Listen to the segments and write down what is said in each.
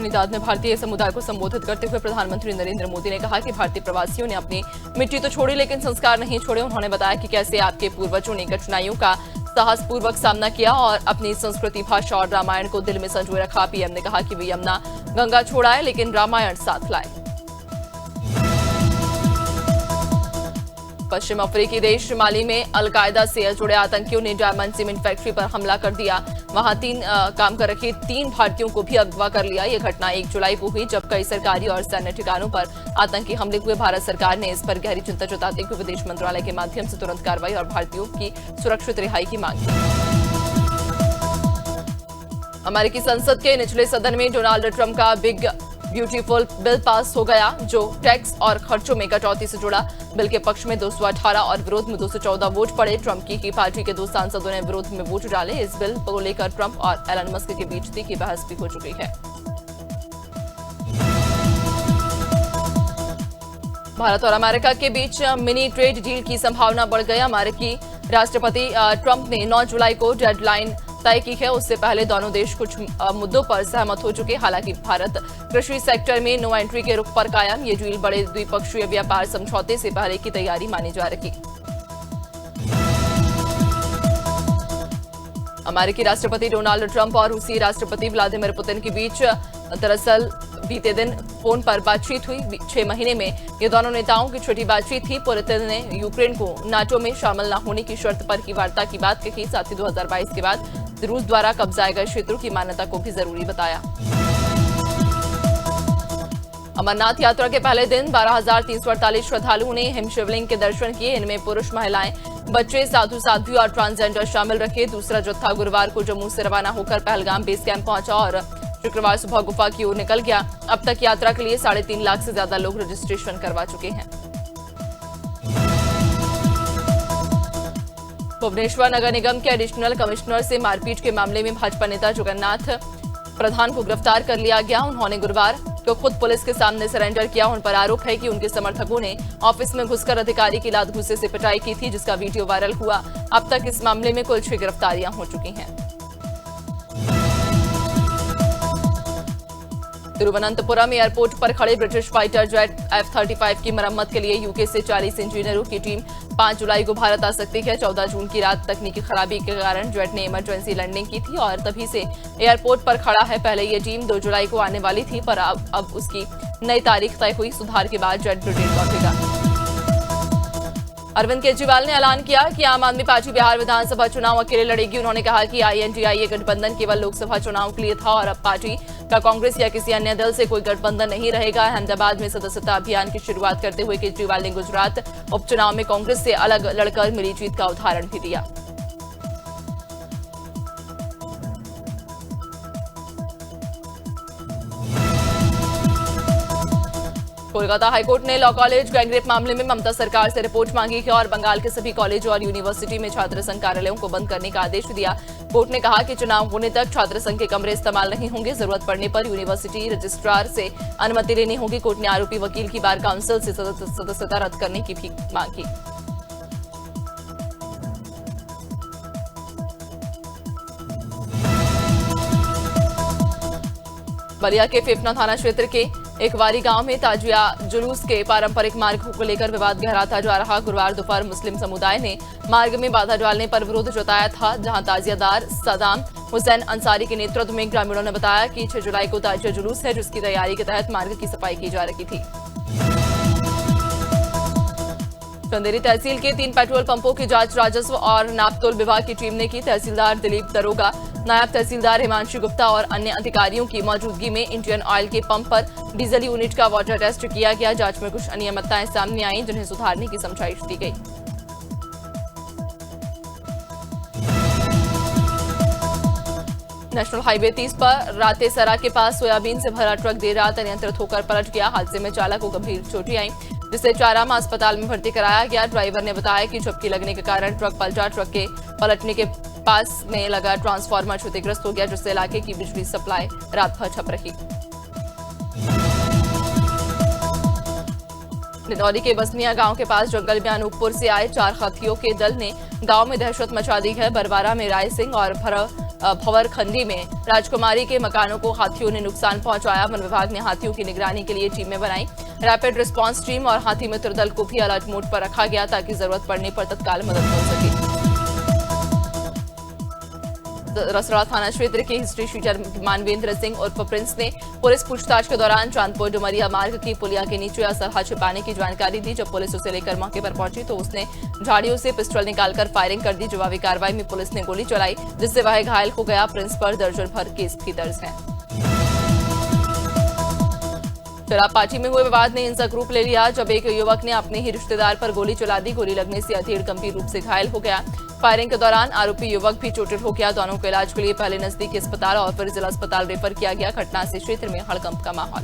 Trinidad में भारतीय समुदाय को संबोधित करते हुए प्रधानमंत्री नरेंद्र मोदी ने कहा कि भारतीय प्रवासियों ने अपनी मिट्टी तो छोड़ी लेकिन संस्कार नहीं छोड़े। उन्होंने बताया कि कैसे आपके पूर्वजों ने कठिनाइयों का साहसपूर्वक सामना किया और अपनी संस्कृति, भाषा और रामायण को दिल में संजोए रखा। पीएम ने कहा कि वे यमुना गंगा छोड़ाए लेकिन रामायण साथ लाए। पश्चिम अफ्रीकी देश माली में अलकायदा से जुड़े आतंकियों ने डायमंड सीमेंट फैक्ट्री पर हमला कर दिया। वहां काम कर रहे 3 भारतीयों को भी अगवा कर लिया। यह घटना 1 जुलाई को हुई जब कई सरकारी और सैन्य ठिकानों पर आतंकी हमले हुए। भारत सरकार ने इस पर गहरी चिंता जताते हुए विदेश मंत्रालय के माध्यम से तुरंत कार्रवाई और भारतीयों की सुरक्षित रिहाई की मांग की। अमेरिकी संसद के निचले सदन में डोनाल्ड ट्रंप का बिग ब्यूटीफुल बिल पास हो गया, जो टैक्स और खर्चों में कटौती से जुड़ा। बिल के पक्ष में 218 और विरोध में 214 वोट पड़े। ट्रंप की पार्टी के 2 सांसदों ने विरोध में वोट डाले। इस बिल को लेकर ट्रंप और एलन मस्क के बीच तीखी बहस भी हो चुकी है। भारत और अमेरिका के बीच मिनी ट्रेड डील की संभावना बढ़ गई। अमेरिकी राष्ट्रपति ट्रंप ने 9 जुलाई को डेडलाइन तय की है। उससे पहले दोनों देश कुछ मुद्दों पर सहमत हो चुके। हालांकि भारत कृषि सेक्टर में नो एंट्री के रुख पर कायम। ये डील बड़े द्विपक्षीय व्यापार समझौते से पहले की तैयारी मानी जा रही। अमेरिकी राष्ट्रपति डोनाल्ड ट्रंप और रूसी राष्ट्रपति व्लादिमीर पुतिन के बीच दरअसल बीते दिन फोन पर बातचीत हुई। 6 महीने में ये दोनों नेताओं की छोटी बातचीत थी। पुतिन ने यूक्रेन को नाटो में शामिल न होने की शर्त पर की वार्ता की बात कही। साथ ही 2022 के बाद रूस द्वारा कब्जाए गए क्षेत्रों की मान्यता को भी जरूरी बताया। अमरनाथ यात्रा के पहले दिन 12,348 श्रद्धालुओं ने हिमशिवलिंग के दर्शन किए। इनमें पुरुष, महिलाएं, बच्चे, साधु साध्वी और ट्रांसजेंडर शामिल रखे। दूसरा जत्था गुरुवार को जम्मू से रवाना होकर पहलगाम बेस कैंप पहुंचा और शुक्रवार सुबह गुफा की ओर निकल गया। अब तक यात्रा के लिए 3.5 लाख से ज्यादा लोग रजिस्ट्रेशन करवा चुके हैं। भुवनेश्वर नगर निगम के एडिशनल कमिश्नर से मारपीट के मामले में भाजपा नेता जगन्नाथ प्रधान को गिरफ्तार कर लिया गया। उन्होंने गुरुवार को खुद पुलिस के सामने सरेंडर किया। उन पर आरोप है कि उनके समर्थकों ने ऑफिस में घुसकर अधिकारी की लात घुसे से पिटाई की थी, जिसका वीडियो वायरल हुआ। अब तक इस मामले में कुल 6 गिरफ्तारियां हो चुकी हैं। तिरुवनंतपुरम एयरपोर्ट पर खड़े ब्रिटिश फाइटर जेट F-35 की मरम्मत के लिए यूके से 40 इंजीनियरों की टीम 5 जुलाई को भारत आ सकती है। 14 जून की रात तकनीकी खराबी के कारण जेट ने इमरजेंसी लैंडिंग की थी और तभी से एयरपोर्ट पर खड़ा है। पहले ये टीम 2 जुलाई को आने वाली थी, पर अब उसकी नई तारीख तय हुई। सुधार के बाद जेट ब्रिटेन लौटेगा। अरविंद केजरीवाल ने ऐलान किया कि आम आदमी पार्टी बिहार विधानसभा चुनाव अकेले लड़ेगी। उन्होंने कहा कि INDIA गठबंधन केवल लोकसभा चुनाव के लिए था और अब पार्टी का कांग्रेस या किसी अन्य दल से कोई गठबंधन नहीं रहेगा। अहमदाबाद में सदस्यता अभियान की शुरुआत करते हुए केजरीवाल ने गुजरात उपचुनाव में कांग्रेस से अलग लड़कर मिली जीत का उदाहरण भी दिया। कोलकाता हाईकोर्ट ने लॉ कॉलेज गैंगरेप मामले में ममता सरकार से रिपोर्ट मांगी है और बंगाल के सभी कॉलेजों और यूनिवर्सिटी में छात्र संघ कार्यालयों को बंद करने का आदेश दिया। कोर्ट ने कहा कि चुनाव होने तक छात्र संघ के कमरे इस्तेमाल नहीं होंगे। जरूरत पड़ने पर यूनिवर्सिटी रजिस्ट्रार से अनुमति लेनी होगी। कोर्ट ने आरोपी वकील की बार काउंसिल से सदस्यता रद्द करने की भी मांग की। बलिया के फेफना थाना क्षेत्र के एकवारी गांव में ताजिया जुलूस के पारंपरिक मार्ग को लेकर विवाद गहराता जा रहा। गुरुवार दोपहर मुस्लिम समुदाय ने मार्ग में बाधा डालने पर विरोध जताया था, जहां ताजियादार सदाम हुसैन अंसारी के नेतृत्व में ग्रामीणों ने बताया कि 6 जुलाई को ताजिया जुलूस है, जिसकी तैयारी के तहत मार्ग की सफाई की जा रही थी। चंदेरी तहसील के 3 पेट्रोल पंपों की जांच राजस्व और नापतोल विभाग की टीम ने की। तहसीलदार दिलीप दरोगा, नायब तहसीलदार हिमांशु गुप्ता और अन्य अधिकारियों की मौजूदगी में इंडियन ऑयल के पंप पर डीजल यूनिट का वाटर टेस्ट किया गया। जांच में कुछ अनियमितताएं सामने आईं, जिन्हें सुधारने की समझाइश दी गई। नेशनल हाईवे 30 पर रातेसरा के पास सोयाबीन से भरा ट्रक देर रात अनियंत्रित होकर पलट गया। हादसे में चालक को गंभीर चोटें आईं, जिसे चारामा अस्पताल में भर्ती कराया गया। ड्राइवर ने बताया कि झपकी लगने के कारण ट्रक पलटा। ट्रक के पलटने के पास में लगा ट्रांसफार्मर क्षतिग्रस्त हो गया, जिससे इलाके की बिजली सप्लाई रात भर ठप रही। निदौली के बसनिया गांव के पास जंगल में अनूपपुर से आए 4 हाथियों के दल ने गांव में दहशत मचा दी है। बरवारा में राय सिंह और भंवरखंडी में राजकुमारी के मकानों को हाथियों ने नुकसान पहुंचाया। वन विभाग ने हाथियों की निगरानी के लिए टीमें बनाई। रैपिड रिस्पांस टीम और हाथी मित्र दल को भी अलर्ट मोड पर रखा गया ताकि जरूरत पड़ने पर तत्काल मदद मिल सके। रसड़ा थाना क्षेत्र के हिस्ट्री शीटर मानवेंद्र सिंह उर्फ प्रिंस ने पुलिस पूछताछ के दौरान चांदपुर डुमरिया मार्ग की पुलिया के नीचे असलहा छिपाने की जानकारी दी। जब पुलिस उसे लेकर मौके पर पहुंची तो उसने झाड़ियों से पिस्टल निकालकर फायरिंग कर दी। जवाबी कार्रवाई में पुलिस ने गोली चलाई, जिससे वह घायल हो गया। प्रिंस पर दर्जन भर केस भी दर्ज है। शराब पार्टी में हुए विवाद ने हिंसक रूप ले लिया जब एक युवक ने अपने ही रिश्तेदार पर गोली चला दी। गोली लगने से अधेड़ गंभीर रूप से घायल हो गया। फायरिंग के दौरान आरोपी युवक भी चोटिल हो गया। दोनों को इलाज के लिए पहले नजदीकी अस्पताल और फिर जिला अस्पताल रेफर किया गया। घटना से क्षेत्र में हड़कंप का माहौल।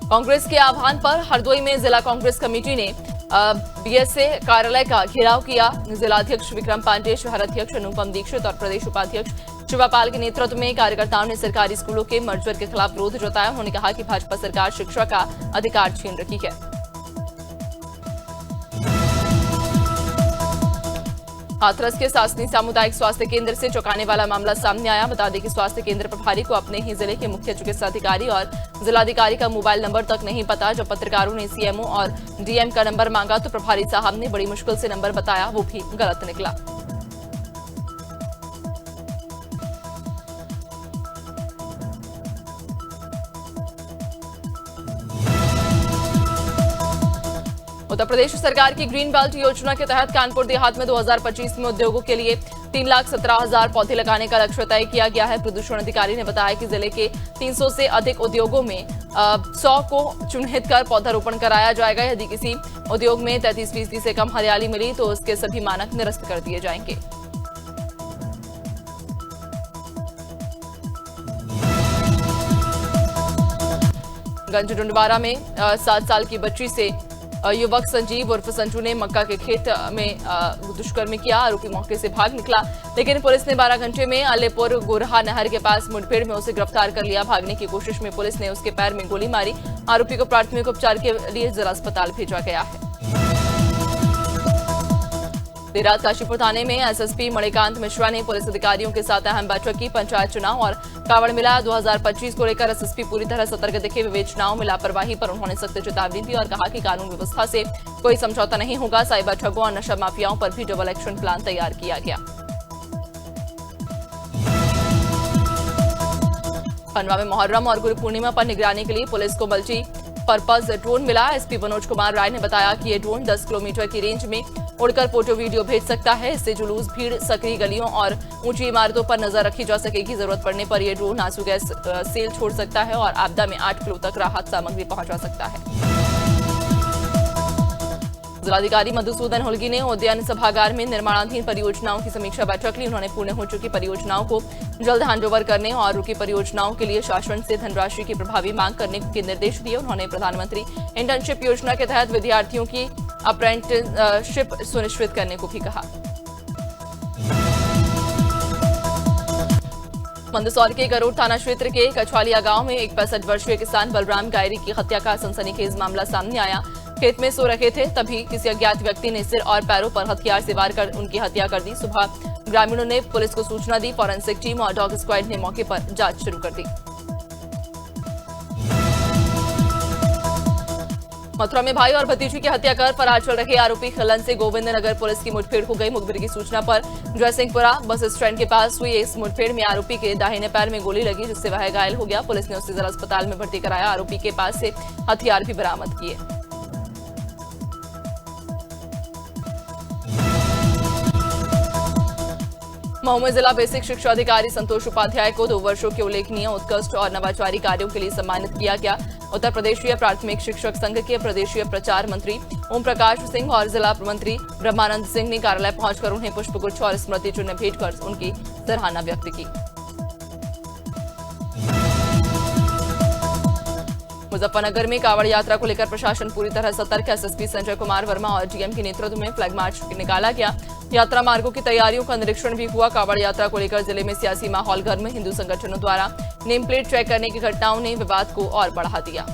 कांग्रेस के आह्वान पर हरदोई में जिला कांग्रेस कमेटी ने बीएसए कार्यालय का घेराव किया। जिलाध्यक्ष विक्रम पांडे, शहर अध्यक्ष अनुपम दीक्षित और प्रदेश उपाध्यक्ष शिवापाल के नेतृत्व में कार्यकर्ताओं ने सरकारी स्कूलों के मर्जर के खिलाफ विरोध जताया। उन्होंने कहा कि भाजपा सरकार शिक्षा का अधिकार छीन रही है। हाथरस के सासनी सामुदायिक स्वास्थ्य केंद्र से चौंकाने वाला मामला सामने आया। बता दें कि स्वास्थ्य केंद्र प्रभारी को अपने ही जिले के मुख्य चिकित्सा अधिकारी और जिलाधिकारी का मोबाइल नंबर तक नहीं पता। जब पत्रकारों ने सीएमओ और डीएम का नंबर मांगा तो प्रभारी साहब ने बड़ी मुश्किल से नंबर बताया, वो भी गलत निकला। उत्तर प्रदेश सरकार की ग्रीन बेल्ट योजना के तहत कानपुर देहात में 2025 में उद्योगों के लिए 3,17,000 पौधे लगाने का लक्ष्य तय किया गया है। प्रदूषण अधिकारी ने बताया कि जिले के 300 से अधिक उद्योगों में 100 को चिन्हित कर पौधारोपण कराया जाएगा। यदि किसी उद्योग में 33% से कम हरियाली मिली तो उसके सभी मानक निरस्त कर दिए जाएंगे। गंजडुंडवारा में 7 साल की बच्ची से युवक संजीव उर्फ संजू ने मक्का के खेत में दुष्कर्म किया। आरोपी मौके से भाग निकला, लेकिन पुलिस ने 12 घंटे में अलीपुर गोरहा नहर के पास मुठभेड़ में उसे गिरफ्तार कर लिया। भागने की कोशिश में पुलिस ने उसके पैर में गोली मारी। आरोपी को प्राथमिक उपचार के लिए जिला अस्पताल भेजा गया है। देर रात काशीपुर थाने में एसएसपी मणिकांत मिश्रा ने पुलिस अधिकारियों के साथ अहम बैठक की। पंचायत चुनाव और कावड़ मेला 2025 को लेकर एसएसपी पूरी तरह सतर्क दिखे। विवेचनाओं में लापरवाही पर उन्होंने सख्त चेतावनी दी और कहा कि कानून व्यवस्था से कोई समझौता नहीं होगा। साइबर ठगों और नशा माफियाओं पर भी डबल एक्शन प्लान तैयार किया गया। खंडवा में मुहर्रम और गुरु पूर्णिमा पर निगरानी के लिए पुलिस को मल्टी पर्पज ड्रोन मिला। एसपी मनोज कुमार राय ने बताया कि ये ड्रोन 10 किलोमीटर की रेंज में उड़कर फोटो वीडियो भेज सकता है। इससे जुलूस, भीड़, सकरी गलियों और ऊंची इमारतों पर नजर रखी जा सकेगी। जरूरत पड़ने पर यह ड्रोन आंसू गैस सेल छोड़ सकता है और आपदा में 8 किलो तक राहत सामग्री पहुंचा सकता है। जिलाधिकारी मधुसूदन हुल्गी ने उद्यान सभागार में निर्माणाधीन परियोजनाओं की समीक्षा बैठक ली। उन्होंने पूर्ण हो चुकी परियोजनाओं को जल्द हैंडओवर करने और रुकी परियोजनाओं के लिए शासन से धनराशि की प्रभावी मांग करने के निर्देश दिए। उन्होंने प्रधानमंत्री इंटर्नशिप योजना के तहत विद्यार्थियों की अप्रेंटिसशिप सुनिश्चित करने को भी कहा। मंदसौर के गरुड़ थाना क्षेत्र के कछवालिया गांव में एक 65 वर्षीय किसान बलराम गायरी की हत्या का सनसनीखेज मामला सामने आया। खेत में सो रहे थे, तभी किसी अज्ञात व्यक्ति ने सिर और पैरों पर हथियार से वार कर उनकी हत्या कर दी। सुबह ग्रामीणों ने पुलिस को सूचना दी। फॉरेंसिक टीम और डॉग स्क्वाड ने मौके पर जांच शुरू कर दी। मथुरा में भाई और भतीजी की हत्या कर फरार चल रहे आरोपी खलन से गोविंद नगर पुलिस की मुठभेड़ हो गई। मुखबिर की सूचना पर जयसिंहपुरा बस स्टैंड के पास हुई इस मुठभेड़ में आरोपी के दाहिने पैर में गोली लगी, जिससे वह घायल हो गया। पुलिस ने उसे जिला अस्पताल में भर्ती कराया। आरोपी के पास से हथियार भी बरामद किए। मऊ में जिला बेसिक शिक्षा अधिकारी संतोष उपाध्याय को 2 वर्षों के उल्लेखनीय, उत्कृष्ट और नवाचारी कार्यों के लिए सम्मानित किया गया। उत्तर प्रदेशीय प्राथमिक शिक्षक संघ के प्रदेशीय प्रचार मंत्री ओम प्रकाश सिंह और जिला मंत्री ब्रह्मानंद सिंह ने कार्यालय पहुंचकर उन्हें पुष्पगुच्छ और स्मृति चिन्ह भेंट कर उनकी सराहना व्यक्त की। मुजफ्फरनगर में कावड़ यात्रा को लेकर प्रशासन पूरी तरह सतर्क है। एसएसपी संजय कुमार वर्मा और डीएम के नेतृत्व में फ्लैग मार्च निकाला गया। यात्रा मार्गों की तैयारियों का निरीक्षण भी हुआ। कावड़ यात्रा को लेकर जिले में सियासी माहौल गर्म। हिंदू संगठनों द्वारा नेम प्लेट चेक करने की घटनाओं ने विवाद को और बढ़ा दिया।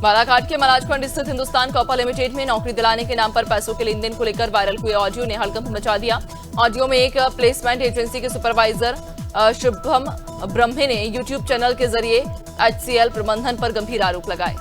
बालाघाट के महाराजखंड स्थित हिंदुस्तान कॉपर लिमिटेड में नौकरी दिलाने के नाम पर पैसों के लेन देन को लेकर वायरल हुए ऑडियो ने हड़कंप मचा दिया। ऑडियो में एक प्लेसमेंट एजेंसी के सुपरवाइजर शुभम ब्रह्मे ने यूट्यूब चैनल के जरिए HCL प्रबंधन पर गंभीर आरोप लगाए।